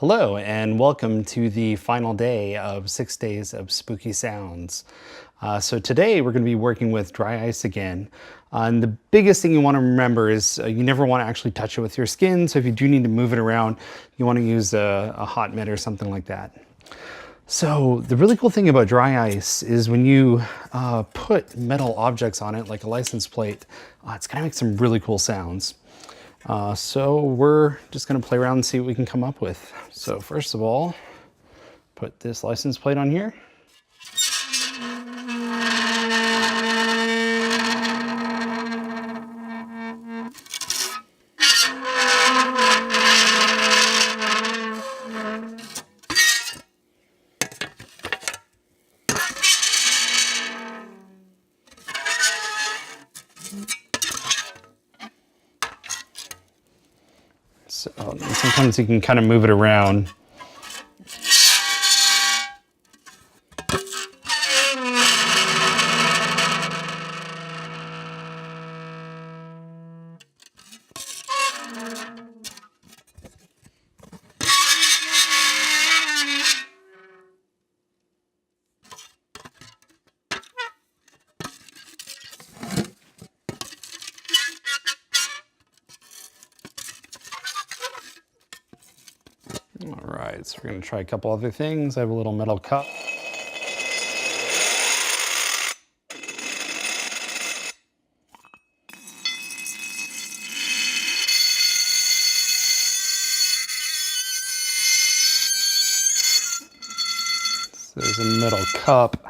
Hello and welcome to the final day of 6 days of spooky sounds. So today we're going to be working with dry ice again. And the biggest thing you want to remember is you never want to actually touch it with your skin. So if you do need to move it around, you want to use a hot mitt or something like that. So the really cool thing about dry ice is when you put metal objects on it, like a license plate, it's going to make some really cool sounds. So we're just going to play around and see what we can come up with. So first of all, put this license plate on here. So sometimes you can kind of move it around. All right, so we're going to try a couple other things. I have a little metal cup. So there's a metal cup.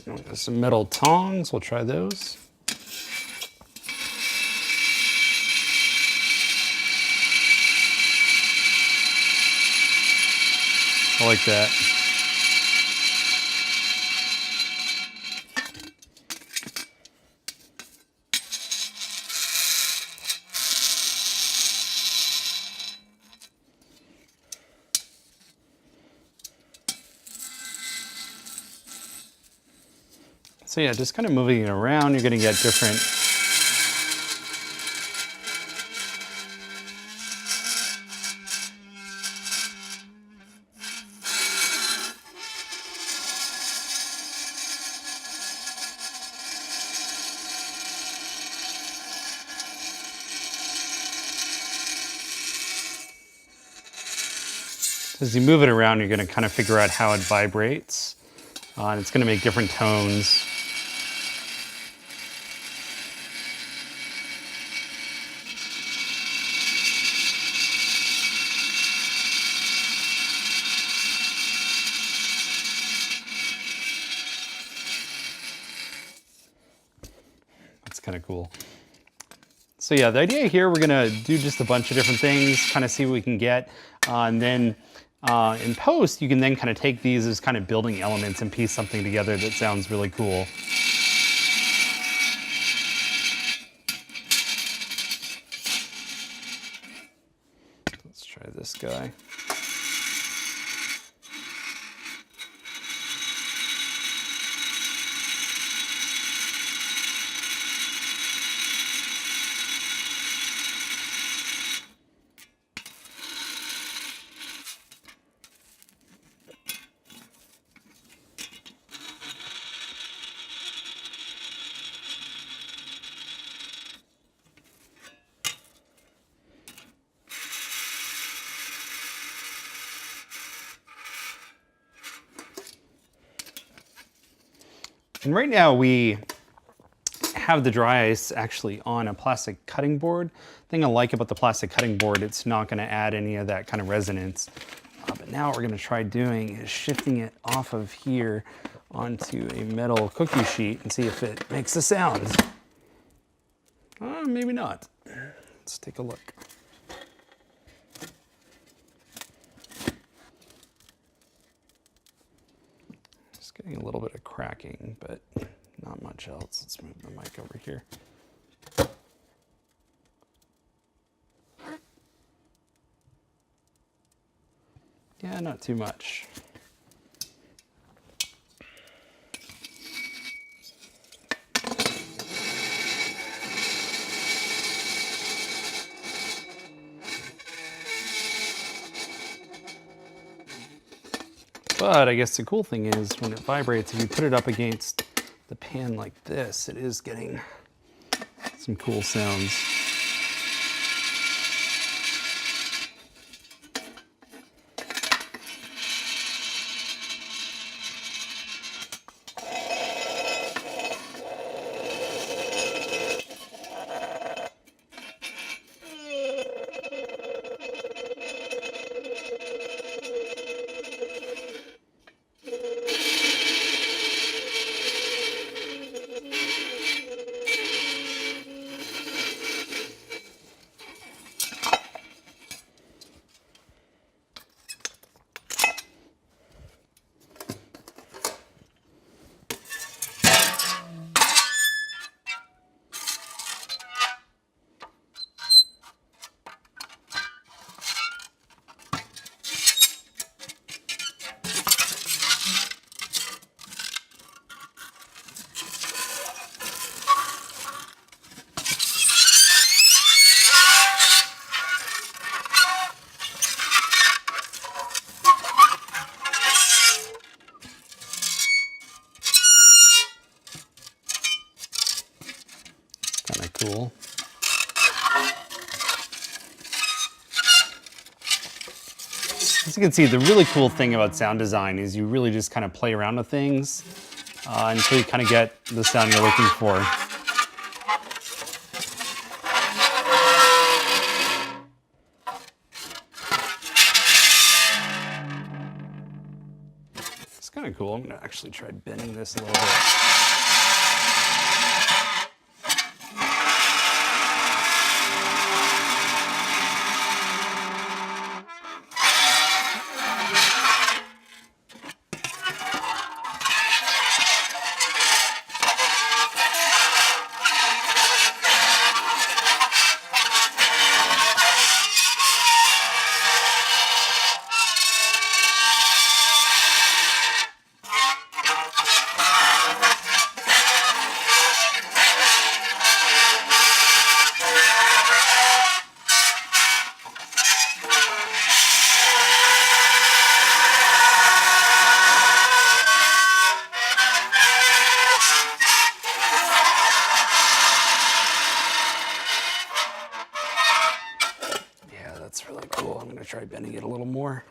There's some metal tongs, we'll try those. I like that. So yeah, just kind of moving it around, you're going to get different as you move it around, you're going to kind of figure out how it vibrates. And it's going to make different tones. That's kind of cool. So yeah, the idea here, we're going to do just a bunch of different things, kind of see what we can get. And then in post, you can then kind of take these as kind of building elements and piece something together that sounds really cool. Let's try this guy. And right now we have the dry ice actually on a plastic cutting board. The thing I like about the plastic cutting board, it's not going to add any of that kind of resonance. But now what we're going to try doing is shifting it off of here onto a metal cookie sheet and see if it makes a sound. Maybe not. Let's take a look. Getting a little bit of cracking, but not much else. Let's move the mic over here. Yeah, not too much. But I guess the cool thing is when it vibrates, if you put it up against the pan like this, it is getting some cool sounds. Kind of cool. As you can see, the really cool thing about sound design is you really just kind of play around with things until you kind of get the sound you're looking for. It's kind of cool. I'm going to actually try bending this a little bit. That's really cool. I'm going to try bending it a little more.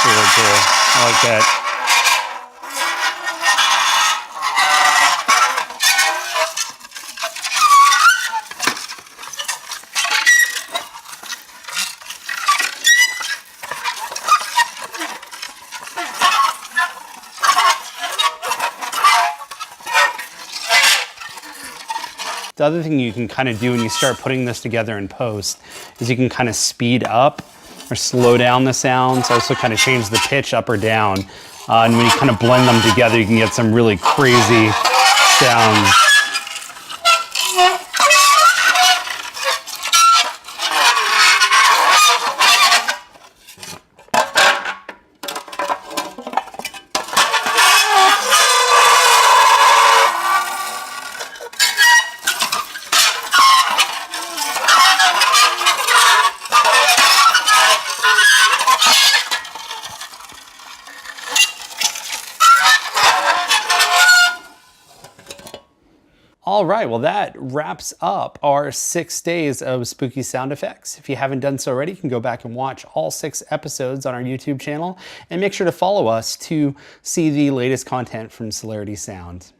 Really cool. I like that. The other thing you can kind of do when you start putting this together in post is you can kind of speed up or slow down the sounds, also kind of change the pitch up or down. And when you kind of blend them together, you can get some really crazy sounds. All right, well, that wraps up our 6 days of spooky sound effects. If you haven't done so already, you can go back and watch all 6 episodes on our YouTube channel, and make sure to follow us to see the latest content from Celerity Sound.